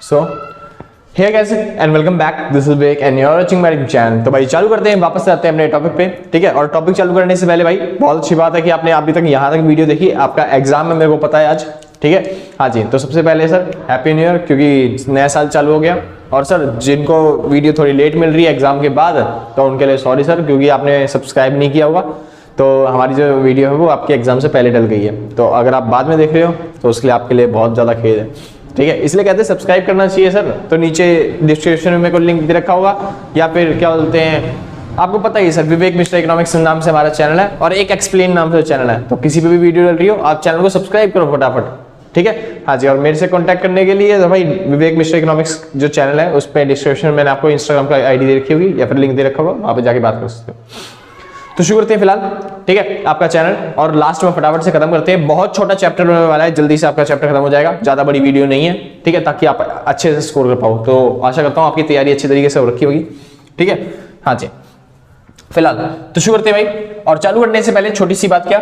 So hey guys and welcome back, this is Vivek and you are watching my channel. तो भाई चालू करते हैं, वापस से आते हैं अपने टॉपिक पे, ठीक है। और टॉपिक चालू करने से पहले भाई बहुत अच्छी बात है कि आपने अभी तक यहाँ तक वीडियो देखी। आपका एग्जाम में मेरे को पता है आज, ठीक है। हाँ जी, तो सबसे पहले सर हैप्पी न्यू ईयर, क्योंकि नया साल चालू हो गया। और सर जिनको वीडियो थोड़ी लेट मिल रही है एग्जाम के बाद, तो उनके लिए सॉरी सर, क्योंकि आपने सब्सक्राइब नहीं किया होगा, तो हमारी जो वीडियो है वो आपके एग्जाम से पहले डल गई है। तो अगर आप बाद में देख रहे हो तो उसके लिए आपके लिए बहुत ज़्यादा खेद है, ठीक है। इसलिए कहते हैं सब्सक्राइब करना चाहिए सर। तो नीचे डिस्क्रिप्शन में कोई लिंक दे रखा होगा, या फिर क्या बोलते हैं, आपको पता ही है सर, विवेक मिश्रा इकोनॉमिक्स नाम से हमारा चैनल है और एक एक्सप्लेन नाम से चैनल है। तो किसी पे भी वीडियो डल रही हो आप चैनल को सब्सक्राइब करो फटाफट, ठीक है। हाँ जी, और मेरे से कांटेक्ट करने के लिए तो भाई विवेक मिश्रा इकोनॉमिक्स जो चैनल है उस पर डिस्क्रिप्शन में मैंने आपको इंस्टाग्राम का आईडी दे रखी होगी या फिर लिंक दे रखा होगा, वहाँ पे जाके बात कर सकते हो। तो शुरू करते हैं फिलहाल, ठीक है, आपका चैनल। और लास्ट में फटाफट से खत्म करते हैं, बहुत छोटा चैप्टर होने वाला है, जल्दी से आपका चैप्टर खत्म हो जाएगा, ज्यादा बड़ी वीडियो नहीं है, ठीक है, ताकि आप अच्छे से स्कोर कर पाओ। तो आशा करता हूँ आपकी तैयारी अच्छी तरीके से हो रखी होगी, ठीक है। हाँ जी, फिलहाल तो शुरू करते हैं भाई। और चालू करने से पहले छोटी सी बात, क्या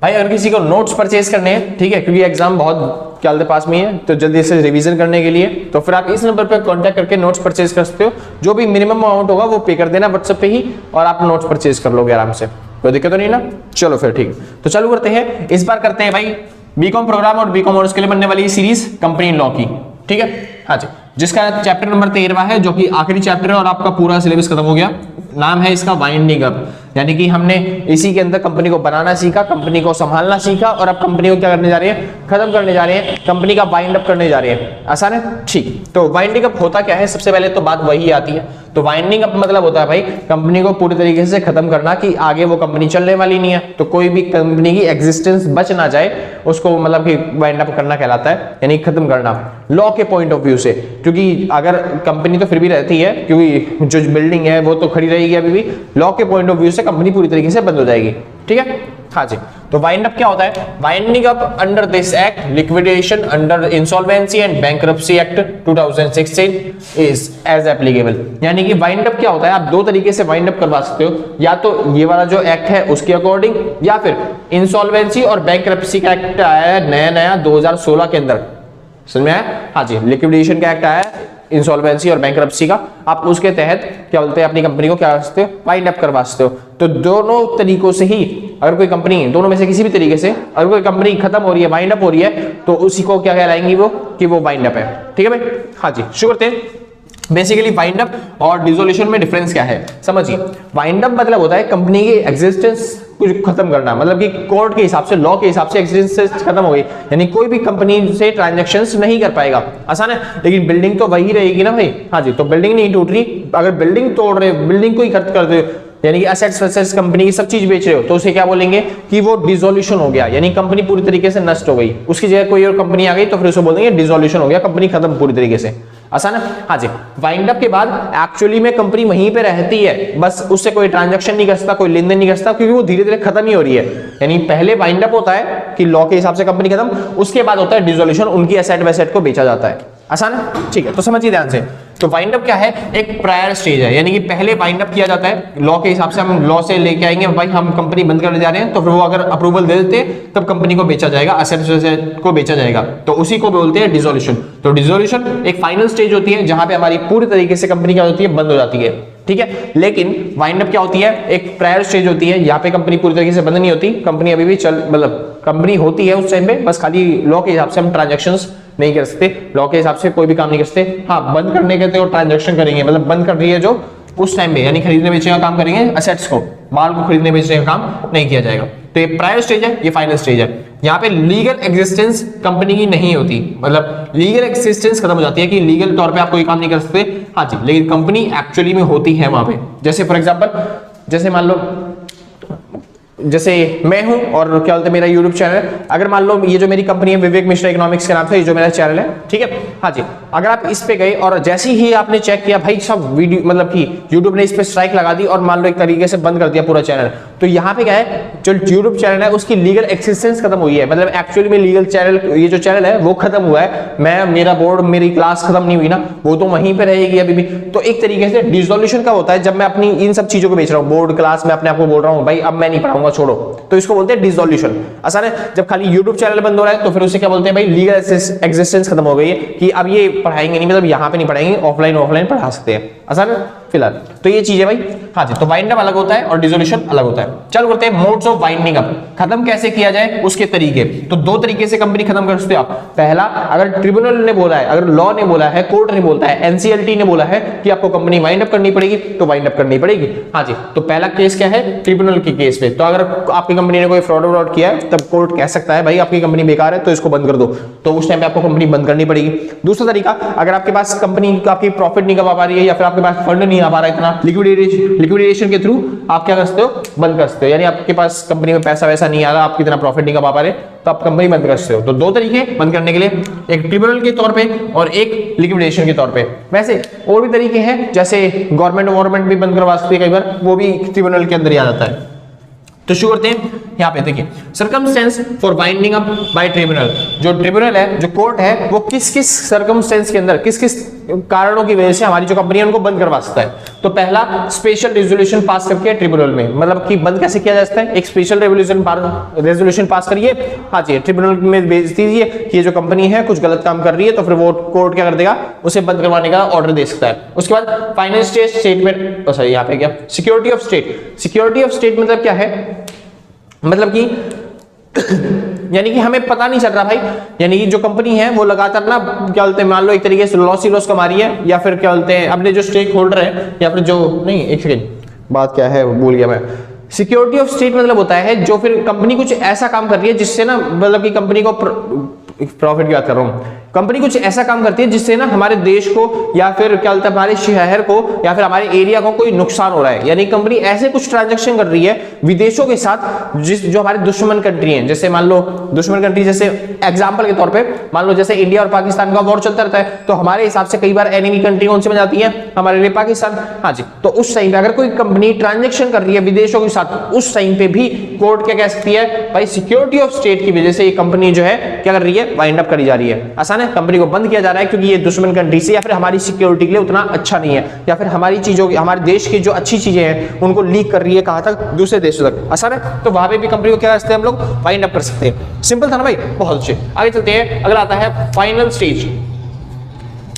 भाई, अगर किसी को नोट्स परचेज करने हैं, ठीक है, क्योंकि एग्जाम बहुत क्या पास में है, तो जल्दी से रिवीजन करने के लिए तो फिर आप इस नंबर पर कांटेक्ट करके नोट्स परचेज कर सकते हो। जो भी मिनिमम अमाउंट होगा वो पे कर देना व्हाट्सएप पे ही, और आप नोट्स परचेज कर लोगे आराम से, कोई दिक्कत तो नहीं ना। चलो फिर ठीक, तो चालू करते हैं। इस बार करते हैं भाई बीकॉम प्रोग्राम और बीकॉम ऑनर्स के लिए बनने वाली सीरीज कंपनी लॉ की, ठीक है। हाँ जी, जिसका चैप्टर नंबर 13 है, जो कि आखिरी चैप्टर है और आपका पूरा सिलेबस खत्म हो गया। नाम है इसका वाइंडिंग अप, यानी कि हमने इसी के अंदर कंपनी को बनाना सीखा, कंपनी को संभालना सीखा, और अब कंपनी को क्या करने जा रहे हैं, खत्म करने जा रहे हैं, कंपनी का वाइंड अप करने जा रहे हैं। आसान है, ठीक। तो वाइंडिंग अप होता क्या है, सबसे पहले तो बात वही आती है। तो वाइंडिंग अप मतलब होता है भाई कंपनी को पूरी तरीके से खत्म करना, कि आगे वो कंपनी चलने वाली नहीं है, तो कोई भी कंपनी की एग्जिस्टेंस बच ना जाए, उसको मतलब कि वाइंड अप करना कहलाता है, यानी खत्म करना लॉ के पॉइंट ऑफ व्यू से। क्योंकि अगर कंपनी तो फिर भी रहती है, क्योंकि जो बिल्डिंग है वो तो खड़ी रहेगी अभी भी, लॉ के पॉइंट ऑफ व्यू से कंपनी पूरी तरीके से बंद हो जाएगी, ठीक है। हाँ जी, तो वाइंड अप क्या होता है, winding up under this act, liquidation under insolvency and bankruptcy act 2016 is as applicable. यानी कि वाइंड अप क्या होता है, आप दो तरीके से वाइंड अप करवा सकते हो, या तो ये वाला जो एक्ट है उसके अकॉर्डिंग, या फिर इंसॉल्वेंसी और बैंकरप्सी का एक्ट आया है नया 2016 के अंदर, समझ में आया। हाँ जी, लिक्विडेशन का एक्ट आया है, इंसॉल्वेंसी और बैंकरप्सी का, आप उसके तहत क्या बोलते हैं अपनी कंपनी को क्या कर सकते हो, वाइंड अप करवा सकते हो। तो दोनों तरीकों से ही, अगर कोई कंपनी, दोनों में से किसी भी तरीके से अगर कोई कंपनी खत्म हो रही है, वाइंड अप हो रही है, तो उसी को क्या कहलाएंगी वो, कि वो वाइंड अप है, ठीक है भाई। हाँ जी, शुरू करते हैं। बेसिकली वाइंड अप और डिसोल्यूशन में डिफरेंस क्या है समझिए। वाइंड अप मतलब होता है कंपनी की एग्जिस्टेंस कुछ खत्म करना, मतलब कि कोर्ट के हिसाब से, लॉ के हिसाब से एग्जिस्टेंस खत्म हो गई, यानी कोई भी कंपनी से ट्रांजैक्शंस नहीं कर पाएगा। आसान है, लेकिन बिल्डिंग तो वही रहेगी ना भाई। हाँ जी, तो बिल्डिंग नहीं टूट रही, अगर बिल्डिंग तोड़ रहे, बिल्डिंग को ही खत्म कर दे, यानी कि असेट्स वसेट्स कंपनी की सब चीज बेच रहे हो, तो उसे क्या बोलेंगे कि वो डिसोल्यूशन हो गया, यानी कंपनी पूरी तरीके से नष्ट हो गई। उसकी जगह कोई और कंपनी आ गई तो फिर उसे बोलेंगे डिसोल्यूशन हो गया, कंपनी खत्म पूरी तरीके से। आसान है। हाँ जी, वाइंड अप के बाद एक्चुअली में कंपनी वहीं पे रहती है, बस उससे कोई ट्रांजैक्शन नहीं करता, कोई लेन देन नहीं करता, क्योंकि वो धीरे धीरे खत्म ही हो रही है। यानी पहले वाइंड अप होता है कि लॉ के हिसाब से कंपनी खत्म, उसके बाद होता है डिसोल्यूशन, उनकी एसेट वैसेट को बेचा जाता है। आसान है, ठीक है। तो समझिए ध्यान से, तो वाइंड अप क्या है, एक प्रायर स्टेज है, यानी कि पहले वाइंड अप किया जाता है लॉ के हिसाब से, हम लॉ से लेके आएंगे भाई हम कंपनी बंद करने जा रहे हैं, तो फिर वो अगर अप्रूवल दे देते तब कंपनी को बेचा जाएगा, असेट्स को बेचा जाएगा, तो उसी को बोलते हैं डिसोल्यूशन। तो डिसोल्यूशन एक फाइनल स्टेज होती है जहां पे हमारी पूरी तरीके से कंपनी क्या होती है, बंद हो जाती है, ठीक है। लेकिन वाइंड अप क्या होती है, एक प्रायर स्टेज होती है, यहाँ पे कंपनी पूरी तरीके से बंद नहीं होती, कंपनी अभी भी चल, मतलब कंपनी होती है उस टाइम पे, बस खाली लॉ के हिसाब से हम ट्रांजैक्शंस नहीं कर सकते, लॉ के हिसाब से कोई भी काम नहीं कर सकते। हाँ, बंद करने के तो ट्रांजैक्शन करेंगे, मतलब बंद कर रही है जो उस टाइम पे, यानी खरीदने बेचने का काम करेंगे, असेट्स को, माल को खरीदने बेचने का काम नहीं किया जाएगा। तो ये प्रायर स्टेज है, ये फाइनल स्टेज है। यहाँ पे लीगल एग्जिस्टेंस कंपनी की नहीं होती, मतलब लीगल एग्जिस्टेंस खत्म हो जाती है कि लीगल तौर पे आप कोई काम नहीं कर सकते। हाँ जी, लेकिन कंपनी एक्चुअली में होती है वहां पे। जैसे फॉर एग्जांपल, जैसे मान लो जैसे मैं हूं और क्या बोलते हैं मेरा यूट्यूब चैनल है, अगर मान लो ये जो मेरी कंपनी है विवेक मिश्रा इकोनॉमिक्स के नाम से, ये जो मेरा चैनल है, ठीक है। हाँ जी, अगर आप इस पे गए और जैसे ही आपने चेक किया भाई सब वीडियो, मतलब कि यूट्यूब ने इस पे स्ट्राइक लगा दी और मान लो एक तरीके से बंद कर दिया पूरा चैनल, तो यहाँ पे क्या है, जो यूट्यूब चैनल है उसकी लीगल एक्सिस्टेंस खत्म हुई है, मतलब एक्चुअली में लीगल चैनल, ये जो चैनल है वो खत्म हुआ है, मेरा बोर्ड, मेरी क्लास खत्म नहीं हुई ना, वो तो वहीं पे रहेगी अभी भी। तो एक तरीके से डिसोल्यूशन कब होता है, जब मैं अपनी इन सब चीजों को बेच रहा हूँ, बोर्ड क्लास में अपने आप को बोल रहा हूँ भाई अब मैं नहीं पढ़ाऊंगा, छोड़ो, तो इसको बोलते हैं डिसोल्यूशन। आसान है, जब खाली यूट्यूब चैनल बंद हो रहा है तो फिर उसे क्या बोलते हैं भाई, लीगल एक्सिस्टेंस खत्म हो गई है कि अब ये पढ़ाएंगे नहीं, मतलब यहाँ पे नहीं पढ़ाएंगे, ऑफलाइन पढ़ा सकते हैं। आसान है फिलहाल, तो ये चीज है भाई। हाँ जी, तो वाइंड अप अलग होता है और डिसोल्यूशन अलग होता है। चलो करते हैं मोड्स ऑफ वाइंडिंग अप, खत्म कैसे किया जाए उसके तरीके। तो दो तरीके से कंपनी खत्म कर सकते हो आप। पहला, अगर ट्रिब्यूनल ने बोला है, अगर लॉ ने बोला है, कोर्ट ने बोलता है, एनसीएलटी ने बोला है कि आपको कंपनी वाइंड अप करनी पड़ेगी, तो वाइंड अप करनी पड़ेगी। हाँ जी, तो पहला केस क्या है, ट्रिब्यूनल के केस पे। तो अगर आपकी कंपनी ने कोई फ्रॉड किया है तब कोर्ट कह सकता है भाई आपकी कंपनी बेकार है तो इसको बंद कर दो, तो उस टाइम पे आपको कंपनी बंद करनी पड़ेगी। दूसरा तरीका, अगर आपके पास कंपनी आपकी प्रॉफिट नहीं कमा पा रही है या फिर आपके पास फंड नहीं आ पा रहा है इतना, लिक्विडेशन के थ्रू आप क्या कर सकते हो, बंद कर सकते हो। यानी आपके पास कंपनी में पैसा वैसा नहीं आ रहा, आप कितना प्रॉफिट नहीं कमा पा रहे, तो आप कंपनी बंद कर सकते हो। तो दो तरीके बंद करने के लिए, एक ट्रिब्यूनल के तौर पे और एक लिक्विडेशन के तौर पे। वैसे और भी तरीके हैं, जैसे गवर्नमेंट भी बंद करवा सकती है कई बार, वो भी ट्रिब्यूनल के अंदर ही आ जाता है। तो शुरू करते हैं। यहाँ पे देखिए, circumstance for winding up by tribunal. जो ट्रिब्यूनल है, जो कोर्ट है, वो किस किस सर्कमस्टेंस के अंदर, किस किस कारणों की वजह से हमारी जो कंपनी है उनको बंद करवा सकता है। तो पहला, स्पेशल रेजोल्यूशन पास करके ट्रिब्यूनल में, मतलब कि बंद कैसे किया जा सकता है, एक स्पेशल रेजोल्यूशन पास करिए, हाँ जी, ट्रिब्यूनल में भेज दीजिए कि ये जो कंपनी है कुछ गलत काम कर रही है, तो फिर वो कोर्ट क्या कर देगा, उसे बंद करवाने का ऑर्डर दे सकता है। उसके बाद फाइनेंशियल स्टेटमेंट, सॉरी यहाँ पे क्या, security of state. Security of state मतलब क्या है, मतलब कि यानी कि हमें पता नहीं चल रहा भाई, यानी कि जो कंपनी है वो लगातार ना क्या बोलते हैं, मान लो एक तरीके से लॉस कमा रही है, या फिर क्या बोलते हैं अपने जो स्टेक होल्डर है, या फिर जो नहीं, एक सेकेंड, बात क्या है भूल गया मैं। सिक्योरिटी ऑफ स्टेट मतलब होता है जो फिर कंपनी कुछ ऐसा काम कर रही है जिससे ना, मतलब कि कंपनी को प्रॉफिट की बात कर रहा हूं, कंपनी कुछ ऐसा काम करती है जिससे ना हमारे देश को या फिर क्या बोलते हैं हमारे शहर को या फिर हमारे एरिया को कोई नुकसान हो रहा है। यानी कंपनी ऐसे कुछ ट्रांजैक्शन कर रही है विदेशों के साथ जो हमारे दुश्मन कंट्री हैं। जैसे मान लो दुश्मन कंट्री, जैसे एग्जांपल के तौर पे मान लो जैसे इंडिया और पाकिस्तान का वॉर चलता रहता है, तो हमारे हिसाब से कई बार एनिमी कंट्री कौन सी बन जाती है, हमारे लिए पाकिस्तान। हाँ जी, तो उस टाइम पे अगर कोई कंपनी ट्रांजेक्शन कर रही है विदेशों के साथ, उस टाइम पे भी कोर्ट क्या कह सकती है भाई, सिक्योरिटी ऑफ स्टेट की वजह से ये कंपनी जो है क्या कर रही है, वाइंड अप करी जा रही है। आसान है, कंपनी को बंद किया जा रहा है क्योंकि ये दुश्मन कंट्री से या फिर हमारी सिक्योरिटी के लिए उतना अच्छा नहीं है, या फिर हमारी चीजों, हमारे देश की जो अच्छी चीजें हैं उनको लीक कर रही है, कहां तक, दूसरे देशों तक। आसान है, तो वहां पे भी कंपनी को क्या कर सकते हैं हम लोग, वाइंड अप कर सकते हैं। सिंपल था ना भाई, बहुत अच्छे। आगे चलते हैं, अगला आता है फाइनल स्टेज,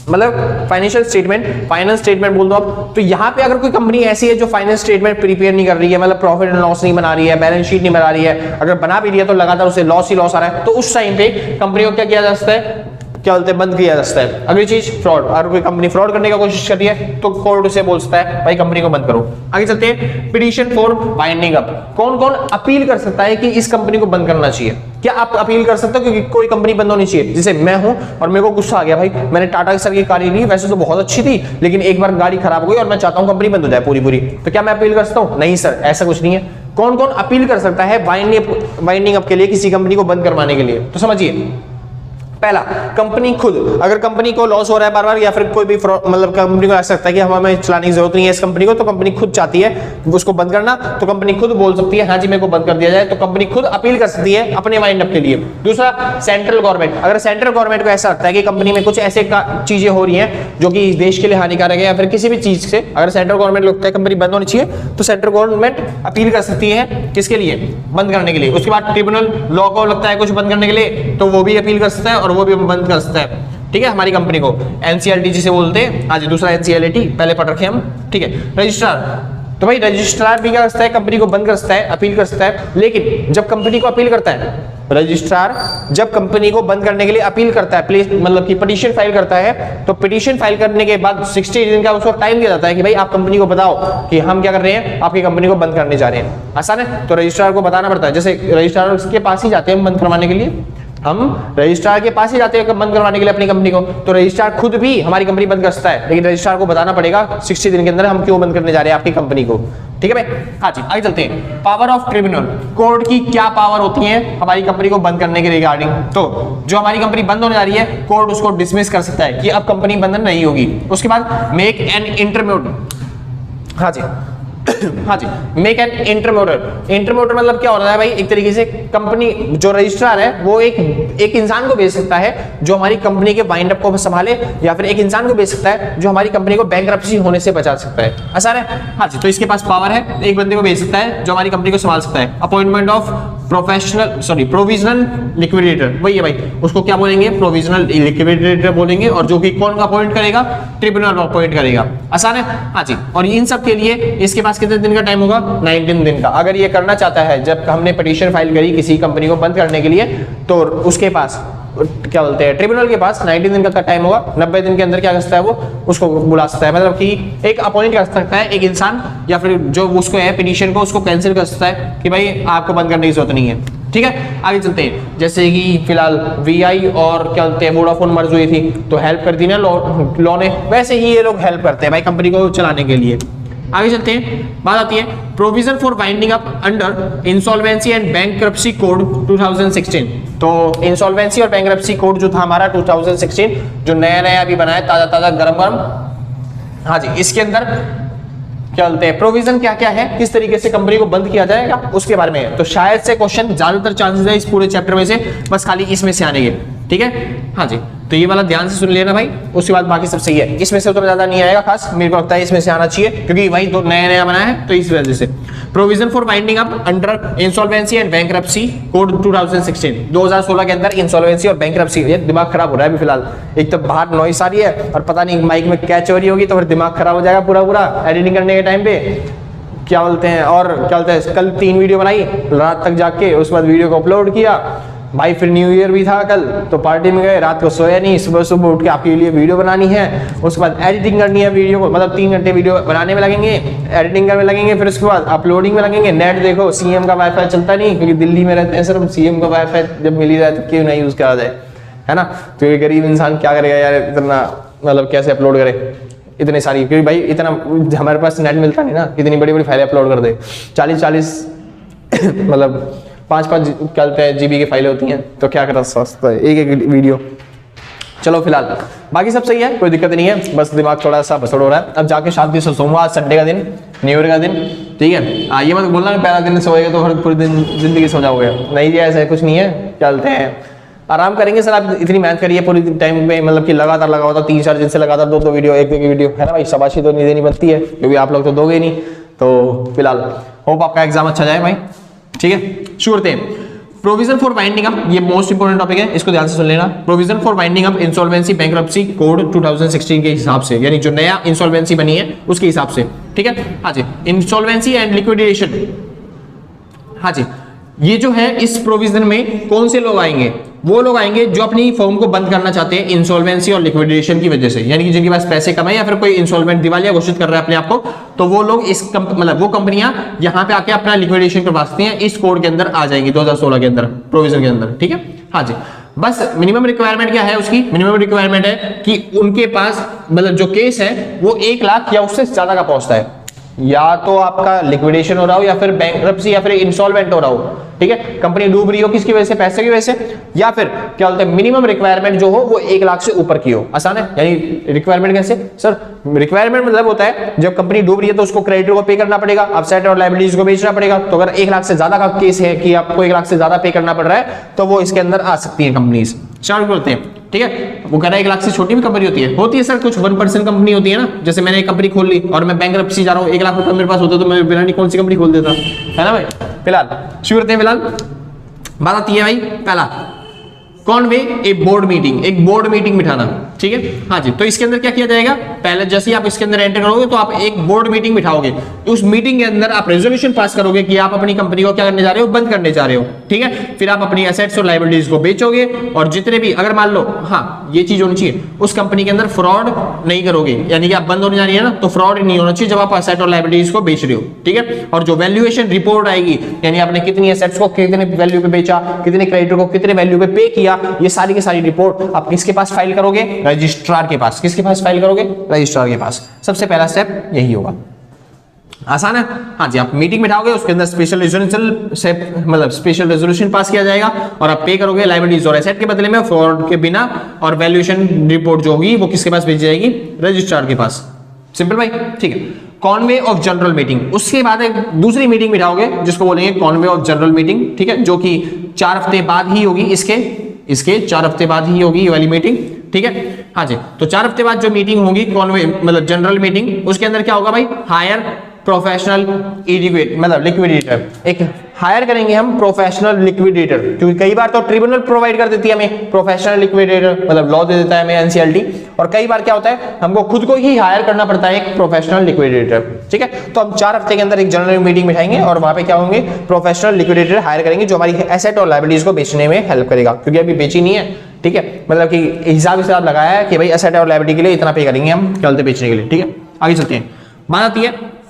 मतलब फाइनेंशियल स्टेटमेंट। फाइनल स्टेटमेंट बोल दो आप। तो यहाँ पे अगर कोई कंपनी ऐसी है जो फाइनेंस स्टेटमेंट प्रिपेयर नहीं कर रही है, मतलब प्रॉफिट एंड लॉस नहीं बना रही है, बैलेंस शीट नहीं बना रही है, अगर बना भी रही है तो लगातार उसे लॉस ही लॉस आ रहा है, तो उस टाइम पे कंपनी को क्या किया जा सकता है, क्या बोलते हैं, बंद किया जा सकता है। अगली चीज, फ्रॉड। अगर कोई कंपनी फ्रॉड करने की कोशिश कर रही है तो कोर्ट उसे बोल सकता है भाई कंपनी को बंद करो। आगे चलते हैं, पिटीशन फॉर वाइंडिंग अप। कौन कौन अपील कर सकता है कि इस कंपनी को बंद करना चाहिए? क्या आप अपील कर सकते हो क्योंकि कोई कंपनी बंद होनी चाहिए? जैसे मैं हूं और मेरे को गुस्सा आ गया भाई, मैंने टाटा सर की कार ली, वैसे तो बहुत अच्छी थी लेकिन एक बार गाड़ी खराब हो गई और मैं चाहता हूं कंपनी बंद हो जाए पूरी, तो क्या मैं अपील कर सकता हूं? नहीं सर, ऐसा कुछ नहीं है। कौन कौन अपील कर सकता है वाइंडिंग अप के लिए, किसी कंपनी को बंद करवाने के लिए? तो समझिए, पहला, कंपनी खुद। अगर कंपनी को लॉस हो रहा है बार बार, या फिर कोई भी मतलब कंपनी को ऐसा लगता है कि हमें चलाने की जरूरत नहीं है इस कंपनी को, तो कंपनी खुद चाहती है उसको बंद करना, तो कंपनी खुद बोल सकती है हाँ जी मेरे को बंद कर दिया जाए, तो कंपनी खुद अपील कर सकती है अपने वाइंड अप के लिए। दूसरा, सेंट्रल गवर्नमेंट। अगर सेंट्रल गवर्नमेंट को ऐसा लगता है कि कंपनी में कुछ ऐसे चीजें हो रही हैं जो कि देश के लिए हानिकारक है, या फिर किसी भी चीज से अगर सेंट्रल गवर्नमेंट लगता है कंपनी बंद होनी चाहिए, तो सेंट्रल गवर्नमेंट अपील कर सकती है किसके लिए, बंद करने के लिए। उसके बाद ट्रिब्यूनल, लॉ को लगता है कुछ बंद करने के लिए, तो वो भी अपील कर सकता है और वो भी बंद कर सकता है। ठीक है, हमारी कंपनी को एनसीएलटी जिसे बोलते हैं। आज दूसरा एनसीएलटी पहले पढ़ रखे हम। ठीक है, रजिस्ट्रार। तो भाई रजिस्ट्रार भी क्या करता है, कंपनी को बंद कर सकता है, अपील कर सकता है। लेकिन जब कंपनी को अपील करता है रजिस्ट्रार, जब कंपनी को बंद करने के लिए अपील करता है, मतलब कि पिटीशन फाइल करता है, तो पिटीशन फाइल करने के बाद 60 दिन का उसको टाइम दिया जाता है कि भाई आप कंपनी को बताओ कि हम क्या कर रहे हैं, आपकी कंपनी को बंद करने जा रहे हैं। आसान है, तो रजिस्ट्रार को बताना पड़ता है। जैसे रजिस्ट्रार के पास ही जाते हैं हम बंद करवाने के लिए, हम रजिस्ट्रार के पास ही जाते हैं बंद करवाने के लिए अपनी कंपनी को, तो रजिस्ट्रार खुद भी हमारी कंपनी बंद कर सकता है, लेकिन रजिस्ट्रार को बताना पड़ेगा 60 दिन के अंदर हम क्यों बंद करने जा रहे हैं आपकी कंपनी को। ठीक है भाई, हाँ जी। आगे चलते हैं, पावर ऑफ ट्रिब्यूनल। कोर्ट की क्या पावर होती है हमारी कंपनी को बंद करने के रिगार्डिंग? तो जो हमारी कंपनी बंद होने जा रही है, कोर्ट उसको डिसमिस कर सकता है कि अब कंपनी बंद नहीं होगी। उसके बाद मेक एन इंटरम्यूट, हाँ जी हाँ जी, मेक एन इंटरमोटर। इंटरमोटर मतलब क्या होता है भाई, एक तरीके से कंपनी जो रजिस्ट्रार है वो एक इंसान को भेज सकता है जो हमारी कंपनी के वाइंड अप को संभाले, या फिर एक इंसान को भेज सकता है जो हमारी कंपनी को बैंकरप्सी होने से बचा सकता है। आसान है। हाँ जी, तो इसके पास पावर है, एक बंदे को भेज सकता है जो हमारी कंपनी को संभाल सकता है। अपॉइंटमेंट ऑफ प्रोविजनल लिक्विडेटर, वही है भाई, उसको क्या बोलेंगे, प्रोविजनल लिक्विडेटर बोलेंगे, और जो कि कौन अपॉइंट करेगा, ट्रिब्यूनल अपॉइंट करेगा। आसान है। हाँ जी, और इन सब के लिए इसके पास कितने दिन का टाइम होगा, 19 दिन का। अगर ये करना चाहता है, जब हमने पिटीशन फाइल करी किसी कंपनी को बंद करने के लिए, तो उसके पास क्या बोलते हैं, ट्रिब्यूनल के पास 19 दिन का टाइम होगा। 90 दिन के अंदर क्या कर सकता है, वो उसको बुला सकता है, मतलब कि एक अपॉइंट कर सकता है एक इंसान, या फिर जो उसको है पिटीशन को, उसको कैंसिल कर सकता है कि भाई आपको बंद करने की जरूरत नहीं है। ठीक है, आगे चलते हैं। जैसे कि फिलहाल वीआई और क्या बोलते हैं वोडाफोन मर्ज हुई थी, तो हेल्प कर दी ना लॉ ने, वैसे ही ये लोग हेल्प करते हैं भाई कंपनी को चलाने के लिए। आगे चलते हैं, बात आती है provision for winding up under insolvency and bankruptcy code 2016। तो इंसॉल्वेंसी और बैंकरप्सी कोड जो था हमारा 2016, जो नया अभी बना है, ताजा गरम। हाँ जी, इसके अंदर क्या बोलते हैं, प्रोविजन क्या क्या है, किस तरीके से कंपनी को बंद किया जाएगा, उसके बारे में। तो शायद से क्वेश्चन ज्यादातर चांसेस है इस पूरे चैप्टर में से बस खाली इसमें से आने के। ठीक है, हाँ जी, तो ये वाला ध्यान से सुन लेना भाई, उसके बाद बाकी सब सही है। इसमें से उतना ज्यादा नहीं आएगा खास, मेरे को लगता है इसमें से आना चाहिए, क्योंकि भाई तो नया बना है, तो इस वजह से। Provision for winding up under insolvency and bankruptcy code 2016 के अंदर इंसॉल्वेंसी और बैंकरप्सी। ये दिमाग खराब हो रहा है अभी फिलहाल, एक तो बाहर नॉइस आ रही है और पता नहीं माइक में क्या चोरी होगी, तो फिर दिमाग खराब हो जाएगा पूरा एडिटिंग करने के टाइम पे। क्या बोलते हैं, और क्या बोलते हैं, कल 3 वीडियो बनाई रात तक जाग के, उसके बाद वीडियो को अपलोड किया भाई, फिर न्यू ईयर भी था कल, तो पार्टी में गए, रात को सोया नहीं, सुबह उठ के आपके लिए वीडियो बनानी है, उसके बाद एडिटिंग करनी है वीडियो को, मतलब 3 घंटे वीडियो बनाने में लगेंगे, एडिटिंग करने में लगेंगे, फिर उसके बाद अपलोडिंग में लगेंगे। नेट देखो, सीएम का वाईफाई चलता नहीं, क्योंकि दिल्ली में रहते हैं सर, सीएम का वाईफाई जब मिल ही रहा है तो क्यों नहीं यूज करा जाए, है ना। तो ये गरीब इंसान क्या करेगा यार, इतना मतलब कैसे अपलोड करे इतने सारी, क्योंकि भाई इतना हमारे पास नेट मिलता नहीं ना, इतनी बड़ी फाइलें अपलोड कर दे, 40 मतलब 5 क्या बोलते हैं जीबी की फाइलें होती हैं, तो क्या करा सकता है एक वीडियो। चलो फिलहाल बाकी सब सही है, कोई दिक्कत नहीं है, बस दिमाग थोड़ा सा भसड़ हो रहा है। अब जाके शांति से सोऊंगा, आज संडे का दिन, न्यू ईयर का दिन। ठीक है, ये मत बोलना पहला दिन सोएगा तो हर पूरे दिन जिंदगी सो जाओगे, नहीं जी ऐसा कुछ नहीं है। क्या बोलते हैं, आराम करेंगे सर, आप इतनी मेहनत करिए पूरी टाइम में, मतलब कि लगातार लगा होता 3-4 दिन से लगातार 2 वीडियो, एक वीडियो, है ना भाई, शाबाशी तो नहीं देनी बनती है, क्योंकि आप लोग तो दोगे नहीं। तो फिलहाल होप आपका एग्जाम अच्छा जाए भाई। ठीक है, शुरू करते हैं। प्रोविजन फॉर वाइंडिंग अप, ये मोस्ट इंपोर्टेंट टॉपिक है, इसको ध्यान से सुन लेना। Provision for winding up insolvency bankruptcy code 2016 के हिसाब से, यानी जो नया इंसॉल्वेंसी बनी है उसके हिसाब से। ठीक है, हाँ जी, इंसॉल्वेंसी एंड लिक्विडेशन। हाँ जी, ये जो है इस प्रोविजन में कौन से लोग आएंगे, वो लोग आएंगे जो अपनी फर्म को बंद करना चाहते हैं इंसॉल्वेंसी और लिक्विडेशन की वजह से, यानी कि जिनके पास पैसे कम है या फिर कोई इंसॉल्वेंट दिवालिया घोषित कर रहा है अपने आप को, तो वो लोग इस मतलब वो कंपनियां यहां पे आके अपना लिक्विडेशन करवा सकती हैं, इस कोड के अंदर आ जाएंगी 2016 के अंदर, प्रोविजन के अंदर। ठीक है, हाँ जी, बस मिनिमम रिक्वायरमेंट क्या है उसकी, मिनिमम रिक्वायरमेंट है कि उनके पास मतलब जो केस है वो 1 लाख या उससे ज्यादा का पहुंचता है, या तो आपका लिक्विडेशन हो रहा हो, या फिर बैंकरप्सी, या फिर इंसॉल्वेंट हो रहा हो। ठीक है, कंपनी डूब रही हो किसकी वजह से, पैसे की वजह से, या फिर क्या बोलते हैं मिनिमम रिक्वायरमेंट जो हो वो 1 लाख से ऊपर की हो। आसान है, यानी रिक्वायरमेंट कैसे सर, रिक्वायरमेंट मतलब होता है जब कंपनी डूब रही है तो उसको क्रेडिटर को पे करना पड़ेगा, अपसेट और लायबिलिटीज को बेचना पड़ेगा। तो अगर 1 लाख से ज्यादा का केस है कि आपको 1 लाख से ज्यादा पे करना पड़ रहा है, तो वो इसके अंदर आ सकती है कंपनीज। चार्ज करते हैं। ठीक है, वो कह रहा है 1 लाख से छोटी भी कंपनी होती है सर, कुछ 1% कंपनी होती है ना, जैसे मैंने एक कंपनी खोल ली और मैं बैंकरप्सी जा रहा हूँ, 1 लाख रुपए मेरे पास होता तो मैं बिना नहीं कौन सी कंपनी खोल देता, है ना भाई। फिलहाल शुरू करते हैं। फिलहाल बात आती है भाई, पहला कॉन्वे ए बोर्ड मीटिंग, एक बोर्ड मीटिंग बिठाना। ठीक है, हाँ जी, तो इसके अंदर क्या किया जाएगा, पहले जैसे ही आप इसके अंदर एंटर करोगे तो आप एक बोर्ड मीटिंग बिठाओगे, उस मीटिंग के अंदर आप रेजोल्यूशन पास करोगे कि आप अपनी कंपनी को क्या करने जा रहे हो, बंद करने जा रहे हो। ठीक है, फिर आप अपनी एसेट्स और लायबिलिटीज को बेचोगे, और जितने भी अगर मान लो, हाँ ये चीज होनी चाहिए, उस कंपनी के अंदर फ्रॉड नहीं करोगे, यानी कि आप बंद होने जा रही है ना, तो फ्रॉड नहीं होना चाहिए जब आप एसेट और लायबिलिटीज को बेच रहे हो। ठीक है, और जो वैल्यूएशन रिपोर्ट आएगी, यानी आपने कितनी एसेट्स को कितने वैल्यू पे बेचा, कितने क्रेडिटर को कितने वैल्यू पे पे किया, ये सारी की सारी रिपोर्ट आप किसके पास फाइल करोगे, रजिस्ट्रार के पास। किसके पास फाइल करोगे, रजिस्ट्रार के पास। सबसे पहला स्टेप यही होगा। आसान है, हाँ जी, आप मीटिंग बिठाओगे, उसके अंदर स्पेशल रेजोल्यूशन पास किया जाएगा, और आप पे करोगे लायबिलिटीज और एसेट के बदले में, फ्रॉड के बिना, और वैल्यूएशन रिपोर्ट जो होगी वो किसके पास भेजी जाएगी, रजिस्ट्रार के पास। सिंपल भाई, ठीक है। कॉन्वे ऑफ जनरल मीटिंग, उसके बाद एक दूसरी मीटिंग बिठाओगे जिसको बोलेंगे कॉन्वे ऑफ जनरल मीटिंग, ठीक है, जो कि 4 हफ्ते बाद ही होगी, इसके 4 हफ्ते बाद ही होगी ये वाली मीटिंग, ठीक है। हाँ जी, तो 4 हफ्ते बाद जो मीटिंग होगी कॉन्वे मतलब जनरल मीटिंग, उसके अंदर क्या होगा भाई, हायर प्रोफेशनल एडिक्वेट मतलब लिक्विडेटर, एक हायर करेंगे हम प्रोफेशनल लिक्विडेटर, क्योंकि कई बार तो ट्रिब्यूनल प्रोवाइड कर देती है हमें प्रोफेशनल लिक्विडेटर, मतलब लॉ दे देता है हमें एनसीएलटी, और कई बार क्या होता है हमको खुद को ही हायर करना पड़ता है एक प्रोफेशनल लिक्विडेटर, ठीक है। तो हम 4 हफ्ते के अंदर एक जनरल मीटिंग बिठाएंगे और वहां पे क्या होंगे, प्रोफेशनल लिक्विडेटर हायर करेंगे जो हमारी एसेट और लायबिलिटीज को बेचने में हेल्प करेगा, क्योंकि अभी बेची नहीं है, ठीक है, मतलब कि हिसाब लगाया है कि भाई एसेट और लायबिलिटी के लिए इतना पे करेंगे हम चलते बेचने के लिए, ठीक है। आगे चलते हैं, बात आती है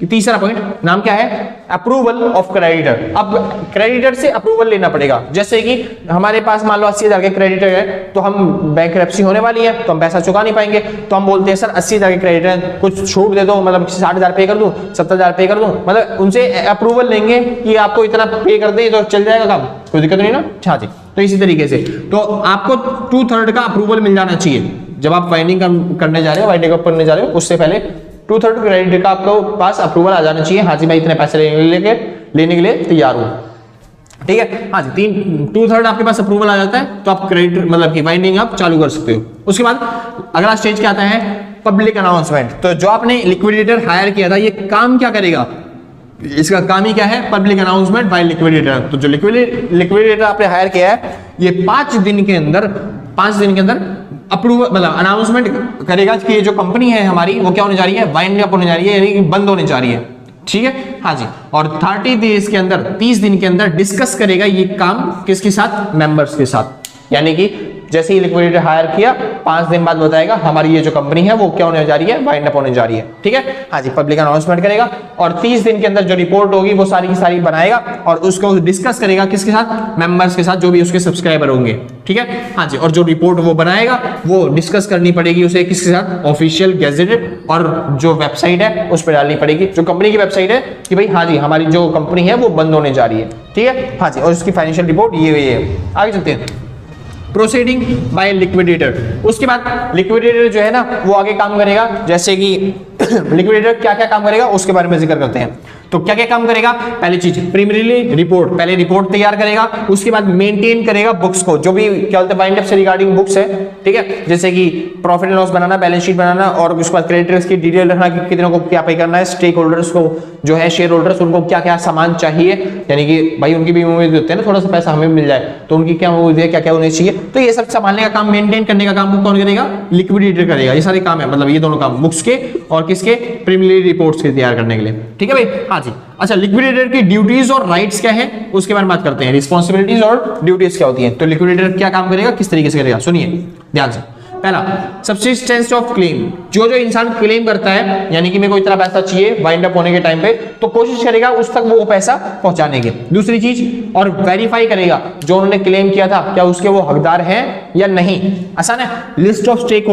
तीसरा पॉइंट, नाम क्या है, अप्रूवल ऑफ क्रेडिटर। अब क्रेडिटर से अप्रूवल लेना पड़ेगा, जैसे कि हमारे पास मान लो 80,000 के क्रेडिटर है, तो हम बैंकरप्सी होने वाली है तो हम पैसा चुका नहीं पाएंगे, तो हम बोलते हैं सर 80,000 के क्रेडिटर है, कुछ छूट दे दो, मतलब 60,000 पे कर दूं, 70,000 पे कर दूं, मतलब उनसे अप्रूवल लेंगे कि आपको इतना पे कर दे तो चल जाएगा काम, कोई दिक्कत नहीं ना। अच्छा जी, तो इसी तरीके से तो आपको 2/3 का अप्रूवल मिल जाना चाहिए जब आप वाइंडिंग करने जा रहे हो, वाइंडिंग अप करने जा रहे हो, उससे पहले 2/3 क्रेडिट का आपको पास अप्रूवल आ जाना चाहिए, हाँ जी भाई इतने पैसे लेने के लिए तैयार हो, ठीक है। हाँ जी, 2/3 आपके पास अप्रूवल आ जाता है तो आप क्रेडिट मतलब कि वाइंडिंग आप चालू कर सकते हो। उसके बाद अगला स्टेज क्या आता है, पब्लिक अनाउंसमेंट। तो जो आपने लिक्विडेटर हायर किया था ये काम क्या करेगा, इसका काम ही क्या है, पब्लिक अनाउंसमेंट बाय लिक्विडेटर। तो जो लिक्विडेटर आपने हायर किया है ये 5 दिन के अंदर अप्रूवल मतलब अनाउंसमेंट करेगा कि ये जो कंपनी है हमारी वो क्या होने जा रही है, वाइंड अप होने जा रही है, यानी कि बंद होने जा रही है, ठीक है। हाँ जी, और 30 दिन के अंदर डिस्कस करेगा ये काम किसके साथ, मेंबर्स के साथ, यानी कि जैसे ही लिक्विडेटर हायर किया 5 दिन बाद बताएगा हमारी ये जो कंपनी है वो क्या होने जा रही है, वाइंड अप होने जा रही है, ठीक है। हाँ जी, पब्लिक अनाउंसमेंट करेगा और 30 दिन के अंदर जो रिपोर्ट होगी वो सारी की सारी बनाएगा और उसको डिस्कस करेगा किसके साथ, मेंबर्स के साथ, जो भी उसके सब्सक्राइबर होंगे, ठीक है। हाँ जी, और जो रिपोर्ट वो बनाएगा वो डिस्कस करनी पड़ेगी उसे किसके साथ, ऑफिशियल गैजेट और जो वेबसाइट है उस पर डालनी पड़ेगी, जो कंपनी की वेबसाइट है कि भाई हाँ जी हमारी जो कंपनी है वो बंद होने जा रही है, ठीक है। हाँ जी, और उसकी फाइनेंशियल रिपोर्ट ये है। आगे चलते हैं, प्रोसीडिंग बाय लिक्विडेटर। उसके बाद लिक्विडेटर जो है ना वो आगे काम करेगा, जैसे कि लिक्विडेटर क्या क्या काम करेगा उसके बारे में जिक्र करते हैं। तो क्या क्या काम करेगा, पहली चीज प्रीमियरली रिपोर्ट, पहले रिपोर्ट तैयार करेगा, उसके बाद मेंटेन करेगा बुक्स को, जो भी क्या बोलते हैं वाइंड अप से रिगार्डिंग बुक्स है, ठीक है, जैसे कि प्रॉफिट एंड लॉस बनाना, बैलेंस शीट बनाना, और उसके बाद क्रेडिटर्स की डिटेल रखना कि कितनों को क्या पे करना है, स्टेक होल्डर्स को जो है शेयर होल्डर्स उनको क्या क्या सामान चाहिए, यानी कि भाई उनकी भी उम्मीद होती है ना थोड़ा सा पैसा हमें मिल जाए, तो उनकी क्या उम्मीद है, क्या क्या होनी चाहिए, तो ये सब संभालने का काम, मेंटेन करने का काम कौन करेगा, लिक्विडेटर करेगा। ये सारे काम है, मतलब ये दोनों काम बुक्स के और किसके, प्रीमियरली रिपोर्ट्स के तैयार करने के लिए, ठीक है भाई। हाँ जी, अच्छा लिक्विडेटर की ड्यूटीज और राइट्स क्या है उसके बारे में बात करते हैं, रिस्पांसिबिलिटीज और ड्यूटीज क्या होती हैं। तो लिक्विडेटर क्या काम करेगा, किस तरीके से करेगा, सुनिए ध्यान से। पहला, सब्सिस्टेंस ऑफ क्लेम, जो इंसान क्लेम करता है, यानी कि मेरे को इतना पैसा चाहिए वाइंड अप होने के टाइम पे, तो कोशिश करेगा उस तक वो पैसा पहुंचाने की। दूसरी चीज, और वेरीफाई करेगा जो उन्होंने क्लेम किया था क्या उसके वो हकदार हैं या नहीं। आसान है, लिस्ट ऑफ स्टेक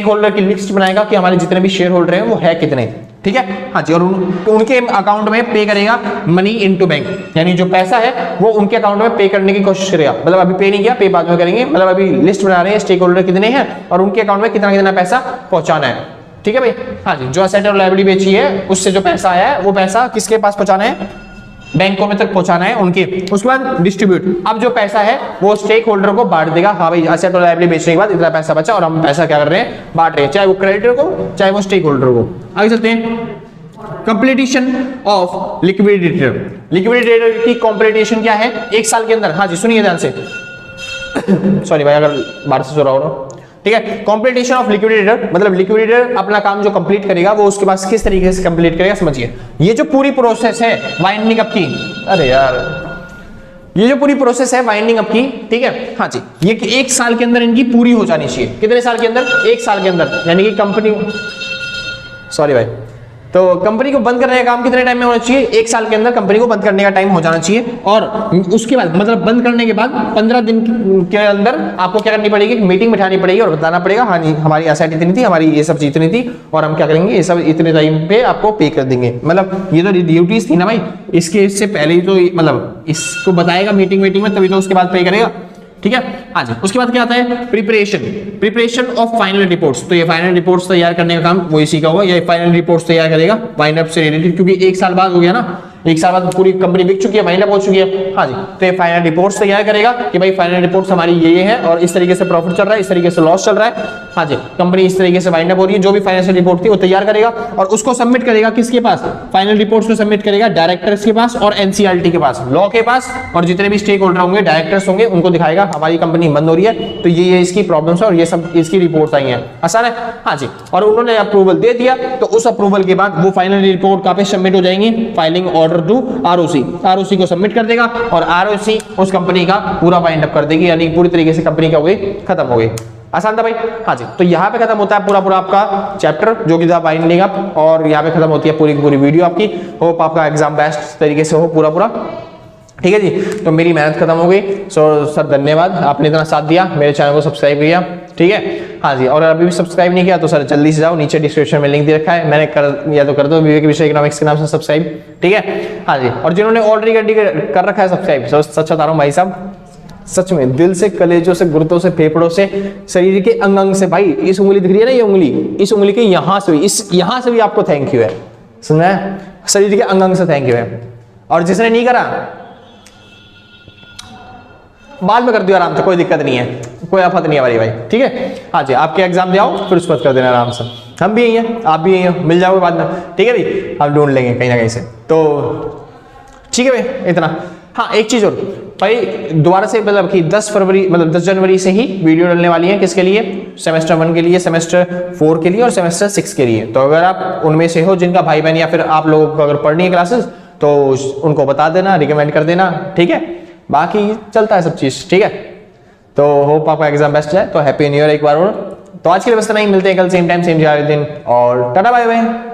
होल्डर की लिस्ट बनाएगा कि हमारे जितने भी शेयर होल्डर हैं वो है कितने, ठीक है। हाँ जी, और उनके अकाउंट में पे करेगा मनी इनटू बैंक, यानी जो पैसा है वो उनके अकाउंट में पे करने की कोशिश करेगा, मतलब अभी पे नहीं किया, पे बाद में करेंगे, मतलब अभी लिस्ट बना रहे हैं स्टेक होल्डर कितने हैं और उनके अकाउंट में कितना कितना पैसा पहुंचाना है, ठीक है भाई। हाँ जी, जो एसेट और लायबिलिटी बेची है उससे जो पैसा आया है वो पैसा किसके पास पहुंचाना है, बैंकों में तक पहुंचाना है उनके। उसके बाद डिस्ट्रीब्यूट, अब जो पैसा है वो स्टेक होल्डर को बांट देगा, हाँ भाई एसेट और लायबिलिटी बेचने के बाद इतना पैसा बचा और हम पैसा क्या कर रहे हैं, बांट रहे हैं, चाहे वो क्रेडिटर को चाहे वो स्टेक होल्डर को। आगे चलते हैं, कंप्लीटेशन ऑफ लिक्विडेटर की कंप्लीटेशन क्या है, 1 साल के अंदर। हाँ जी सुनिए ध्यान से सॉरी भाई अगर बाहर से सो रहा हो ना, ठीक है। कंप्लीटेशन ऑफ लिक्विडेटर मतलब लिक्विडेटर अपना काम जो कंप्लीट करेगा वो उसके पास किस तरीके से कंप्लीट करेगा, समझिए। ये जो पूरी प्रोसेस है वाइंडिंग अप की, अरे यार ये जो पूरी प्रोसेस है वाइंडिंग अप की, ठीक है। हाँ जी, ये 1 साल के अंदर इनकी पूरी हो जानी चाहिए। कितने साल के अंदर, 1 साल के अंदर, यानी कि कंपनी, सॉरी भाई, तो कंपनी को बंद करने का काम कितने टाइम में होना चाहिए, 1 साल के अंदर कंपनी को बंद करने का टाइम हो जाना चाहिए। और उसके बाद मतलब बंद करने के बाद 15 दिन के अंदर आपको क्या करनी पड़ेगी, मीटिंग बिठानी पड़ेगी और बताना पड़ेगा हाँ जी हमारी एसेट इतनी थी, हमारी ये सब चीज इतनी थी और हम क्या करेंगे ये सब इतने टाइम पे आपको पे कर देंगे। मतलब ये तो ड्यूटीज थी ना भाई, इससे पहले ही तो मतलब इसको बताएगा मीटिंग में, तभी तो उसके बाद पे करेगा। ठीक है। हाँ जी, उसके बाद क्या आता है, प्रिपरेशन ऑफ फाइनल रिपोर्ट्स। तो ये फाइनल रिपोर्ट्स तैयार करने का काम वो इसी का होगा, ये फाइनल रिपोर्ट्स तैयार करेगा वाइंड अप से रिलेटेड, क्योंकि 1 साल बाद हो गया ना, 1 साल बाद पूरी कंपनी बिक चुकी है, वाइंड अप हो चुकी है। हाँ जी, तो ये फाइनल रिपोर्ट्स तैयार करेगा कि भाई फाइनल रिपोर्ट्स हमारी ये है और इस तरीके से प्रॉफिट चल रहा है, इस तरीके से लॉस चल रहा है। हाँ जी, कंपनी इस तरीके से वाइंड अप हो रही है, जो भी फाइनेंशियल रिपोर्ट थी वो तैयार करेगा और उसको सबमिट करेगा किसके पास, फाइनल रिपोर्ट्स को सबमिट करेगा डायरेक्टर्स के पास और एनसीईआरटी के पास, लॉ के पास, और जितने भी स्टेक होल्डर होंगे, डायरेक्टर्स होंगे, उनको दिखाएगा हमारी कंपनी बंद हो रही है, तो ये इसकी प्रॉब्लम्स है और ये सब इसकी रिपोर्ट्स आई हैं। आसान है। हाँ जी, और उन्होंने अप्रूवल दे दिया, तो उस अप्रूवल के बाद वो फाइनल रिपोर्ट कहाँ पे सबमिट हो जाएंगी, फाइलिंग ऑर्डर टू आरओसी को सबमिट कर देगा और आरओसी उस कंपनी का पूरा वाइंड अप कर देगी, यानी पूरी तरीके से कंपनी क्या हो गई, खत्म हो गई। आसान था भाई। हाँ जी, तो यहाँ पे खत्म होता है पूरा आपका चैप्टर जो कि था वाइंडिंग अप, और यहाँ पे खत्म होती है पूरी की पूरी वीडियो आपकी। होप आपका एग्जाम बेस्ट तरीके से हो पूरा। ठीक है जी, तो मेरी मेहनत खत्म हो गई। सर धन्यवाद, आपने इतना साथ दिया, मेरे चैनल को सब्सक्राइब किया। ठीक है। हाँ जी, और अभी भी सब्सक्राइब नहीं किया तो सर जल्दी से जाओ, नीचे डिस्क्रिप्शन में लिंक दे रखा है, मैंने या तो कर दो विवेक विषय इकोनॉमिक्स के नाम से सब्सक्राइब। ठीक है। हाँ जी, और जिन्होंने ऑलरेडी कर रखा है सब्सक्राइब, सच बता रहा हूँ भाई साहब, सच में दिल से, कलेजों से, गुर्दों से, फेफड़ों से, शरीर के अंग अंग से भाई, इस उंगली दिख रही है ना, ये उंगली, इस उंगली के यहां से भी, इस यहां से भी आपको थैंक यू है। सुना है, शरीर के अंग अंग से थैंक यू है। और जिसने नहीं करा बाद में कर दियो आराम से, कोई दिक्कत नहीं है, कोई आफत नहीं है हमारी भाई। ठीक है। हाँ जी, आपके एग्जाम दे आओ फिर उसके बाद कर देना आराम से, हम भी यही हैं, आप भी यही हैं, मिल जाओगे बाद में। ठीक है भाई, हम ढूंढ लेंगे कहीं ना कहीं से। तो ठीक है भाई, इतना। हाँ, एक चीज और भाई, दोबारा से मतलब कि 10 जनवरी से ही वीडियो डलने वाली है, किसके लिए, सेमेस्टर 1 के लिए, सेमेस्टर 4 के लिए और सेमेस्टर 6 के लिए। तो अगर आप उनमें से हो जिनका भाई बहन या फिर आप लोगों को अगर पढ़नी है क्लासेस, तो उनको बता देना, रिकमेंड कर देना। ठीक है, बाकी चलता है सब चीज। ठीक है, तो होप आपका एग्जाम बेस्ट है। तो हैप्पी न्यू ईयर एक बार और। तो आज के लिए बस इतना ही, मिलते हैं कल सेम टाइम सेम दिन, और टाटा बाय बाय।